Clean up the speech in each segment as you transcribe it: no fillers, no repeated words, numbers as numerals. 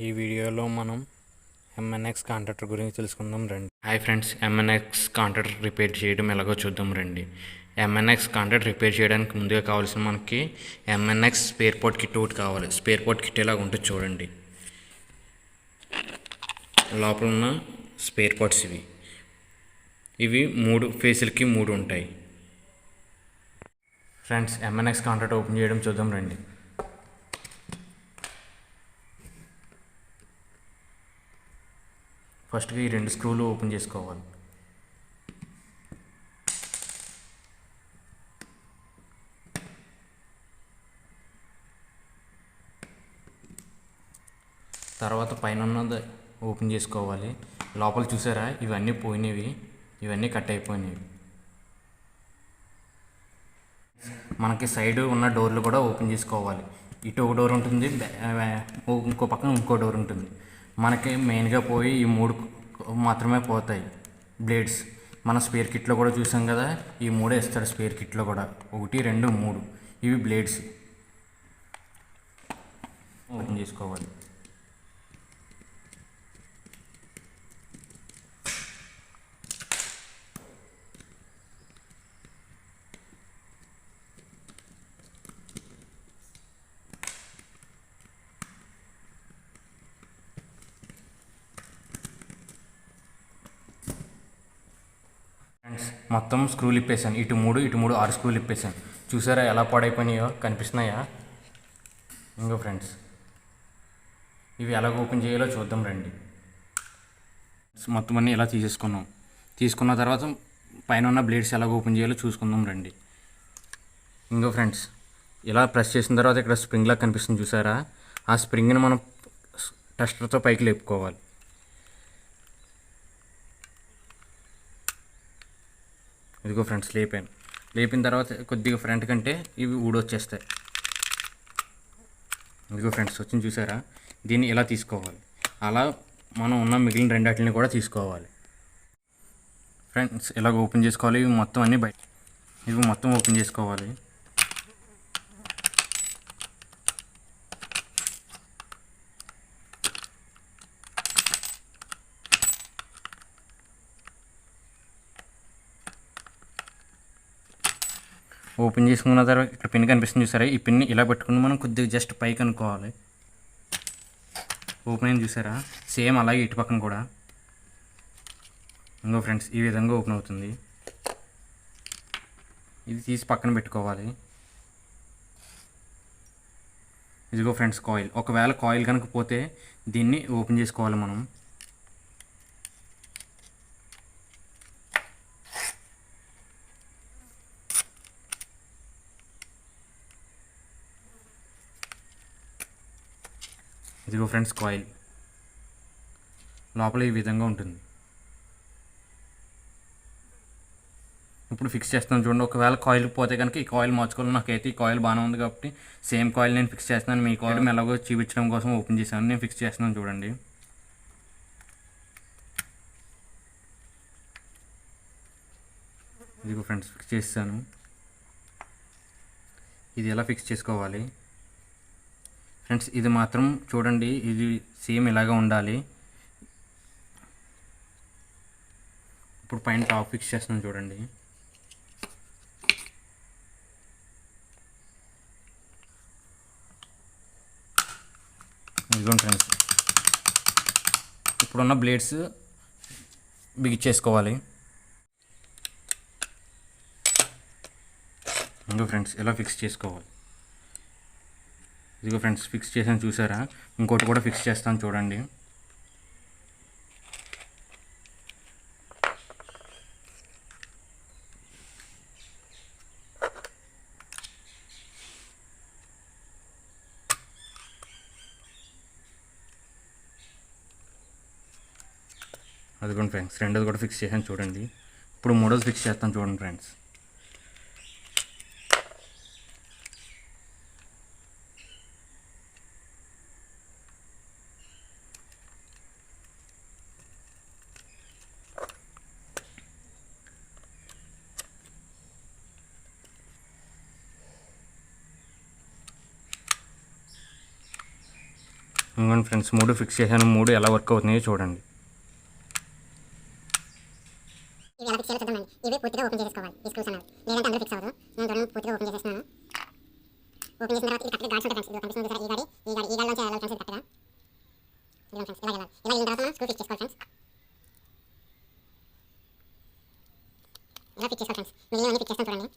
ఈ వీడియోలో మనం ఎంఎన్ఎక్స్ కాంట్రాక్టర్ గురించి తెలుసుకుందాం రండి. హాయ్ ఫ్రెండ్స్, ఎంఎన్ఎక్స్ కాంట్రాక్టర్ రిపేర్ చేయడం ఎలాగో చూద్దాం రండి. ఎంఎన్ఎక్స్ కాంట్రాక్టర్ రిపేర్ చేయడానికి ముందుగా కావాల్సిన మనకి ఎంఎన్ఎక్స్ స్పేర్ పార్ట్ కిట్ ఒకటి కావాలి. స్పేర్ పార్ట్ కిట్ ఎలాగ ఉంటుంది చూడండి. లోపల ఉన్న స్పేర్ పార్ట్స్ ఇవి 3 ఫేసులకి 3 ఉంటాయి. ఫ్రెండ్స్, ఎంఎన్ఎక్స్ కాంట్రాక్టర్ ఓపెన్ చేయడం చూద్దాం రండి. ఫస్ట్గా ఈ 2 స్క్రూలు ఓపెన్ చేసుకోవాలి. తర్వాత పైన ఉన్నది ఓపెన్ చేసుకోవాలి. లోపల చూసారా, ఇవన్నీ పోయినవి, ఇవన్నీ కట్ అయిపోయినవి. మనకి సైడ్ ఉన్న డోర్లు కూడా ఓపెన్ చేసుకోవాలి. ఇటు ఒక డోర్ ఉంటుంది, ఇంకో పక్కన ఇంకో డోర్ ఉంటుంది. మనకి మెయిన్గా పోయి ఈ 3 మాత్రమే పోతాయి బ్లేడ్స్. మన స్పేర్ కిట్లో కూడా చూసాం కదా, ఈ 3 ఇస్తాడు స్పేర్ కిట్లో కూడా. 1, 2, 3 ఇవి బ్లేడ్స్ ఓపెన్ చేసుకోవాలి. మొత్తం స్క్రూలు ఇప్పేసాను. ఇటు 3 6 స్క్రూలు ఇప్పేసాను. చూసారా ఎలా పాడైపోయినాయో, కనిపిస్తున్నాయా? ఇంకో ఫ్రెండ్స్, ఇవి ఎలాగ ఓపెన్ చేయాలో చూద్దాం రండి. మొత్తం అన్నీ ఇలా తీసుకున్న తర్వాత పైన ఉన్న బ్లేడ్స్ ఎలాగ ఓపెన్ చేయాలో చూసుకుందాం రండి. ఇంకో ఫ్రెండ్స్, ఇలా ప్రెస్ చేసిన తర్వాత ఇక్కడ స్ప్రింగ్ లాగా కనిపిస్తుంది చూసారా, ఆ స్ప్రింగ్ని మనం టెస్టర్తో పైకి లేపుకోవాలి. ఇదిగో ఫ్రెండ్స్, లేపిన తర్వాత కొద్దిగా ఫ్రంట్ కంటే ఇవి ఊడొచ్చేస్తాయి. ఇదిగో ఫ్రెండ్స్, వచ్చింది చూసారా. దీన్ని ఇలా తీసుకోవాలి. అలా మనం ఉన్న మిగిలిన 2 వాటిని కూడా తీసుకోవాలి. ఫ్రెండ్స్, ఇలాగ ఓపెన్ చేసుకోవాలి. ఇవి మొత్తం అన్నీ ఇవి మొత్తం ఓపెన్ చేసుకోవాలి. ఓపెన్ చేసుకున్న తర్వాత ఇక్కడ పిన్ కనిపిస్తుంది చూసారా, ఈ పిన్ని ఇలా పెట్టుకుని మనం కొద్దిగా జస్ట్ పైకి అనుకోవాలి. ఓపెన్ అయింది చూసారా, సేమ్ అలాగే ఇటు పక్కన కూడా. ఇంకో ఫ్రెండ్స్, ఈ విధంగా ఓపెన్ అవుతుంది. ఇది తీసి పక్కన పెట్టుకోవాలి. ఇదిగో ఫ్రెండ్స్, కాయిల్. ఒకవేళ కాయిల్ కనుక పోతే దీన్ని ఓపెన్ చేసుకోవాలి మనం. ఇదిగో ఫ్రెండ్స్, కాయిల్ లోపల ఈ విధంగా ఉంటుంది. ఇప్పుడు ఫిక్స్ చేస్తున్నాను చూడండి. ఒకవేళ కాయిల్ పోతే కనుక ఈ కాయిల్ మార్చుకోవాలి. నాకైతే ఈ కాయిల్ బాగానే ఉంది కాబట్టి సేమ్ కాయిల్ నేను ఫిక్స్ చేస్తున్నాను. మీ కాయిల్ ఎలాగో చూపించడం కోసం ఓపెన్ చేశాను. నేను ఫిక్స్ చేస్తున్నాను చూడండి. ఇదిగో ఫ్రెండ్స్, ఫిక్స్ చేస్తాను. ఇది ఎలా ఫిక్స్ చేసుకోవాలి ఫ్రెండ్స్, ఇది మాత్రం చూడండి, ఇది సేమ్ ఇలాగా ఉండాలి. ఇప్పుడు పైన టాప్ ఫిక్స్ చేస్తున్నాను చూడండి. ఇదిగోండి ఫ్రెండ్స్, ఇప్పుడున్న బ్లేడ్స్ బిగించేసుకోవాలి. ఇదిగో ఫ్రెండ్స్, ఇలా ఫిక్స్ చేసుకోవాలి. ఇదిగో ఫ్రెండ్స్, ఫిక్స్ చేసాను చూసారా. ఇంకోటి కూడా ఫిక్స్ చేస్తాను చూడండి. అదిగోండి ఫ్రెండ్స్, రెండోది కూడా ఫిక్స్ చేసాను చూడండి. ఇప్పుడు మూడోది ఫిక్స్ చేస్తాను చూడండి ఫ్రెండ్స్. ఇంకోండి ఫ్రెండ్స్ 3 ఫిక్స్ చేశాను, 3 ఎలా వర్క్ అవుతున్నాయో చూడండి. ఇవి ఎలా ఫిక్స్ చేయాలో చూద్దామండి. ఇవి పూర్తిగా ఓపెన్ చేసుకోవాలి ఈ స్క్రూస్ అన్నవి, లేదంటే అందులో ఫిక్స్ అవ్వదు. నేను చూడండి పూర్తిగా ఓపెన్ చేసేస్తున్నాను. ఓపెన్ చేసిన తర్వాత ఇది కరెక్ట్గా గాడ్స్ ఉంటాయి ఫ్రెండ్స్. ఇది కనిపిస్తుంది కదా, ఈ గాడిలోంచి వెళ్ళాలి ఫ్రెండ్స్. ఇది కరెక్ట్గా ఇదిగోండి ఫ్రెండ్స్, ఇలా వెళ్ళాలి. ఇలా వెళ్ళిన తర్వాత మనం స్క్రూ ఫిక్స్ చేసుకోవాలి ఫ్రెండ్స్. ఇలా ఫిక్స్ చేసుకోవాలి ఫ్రెండ్స్. మిగిలిన అన్ని ఫిక్స్ చేస్తాను చూడండి.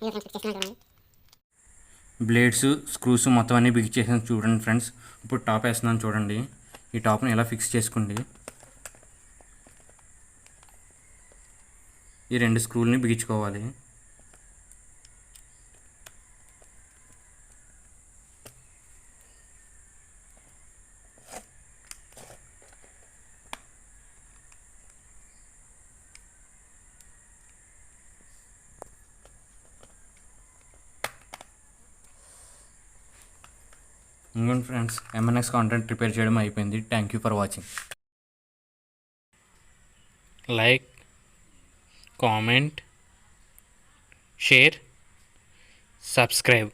ఇలా ఫ్రెండ్స్ ఫిక్స్ చేస్తున్నాను చూడండి. బ్లేడ్స్ స్క్రూస్ మొత్తం అన్నీ బిగించేసాను చూడండి ఫ్రెండ్స్. ఇప్పుడు టాప్ వేస్తున్నాను చూడండి. ఈ టాప్ని ఎలా ఫిక్స్ చేసుకోండి. ఈ 2 స్క్రూల్ని బిగించుకోవాలి. ఇంకోండి ఫ్రెండ్స్, ఎంఎన్ఎక్స్ కాంటెంట్ ప్రిపేర్ చేయడం అయిపోయింది. Thank you for watching. Like, comment, share, subscribe.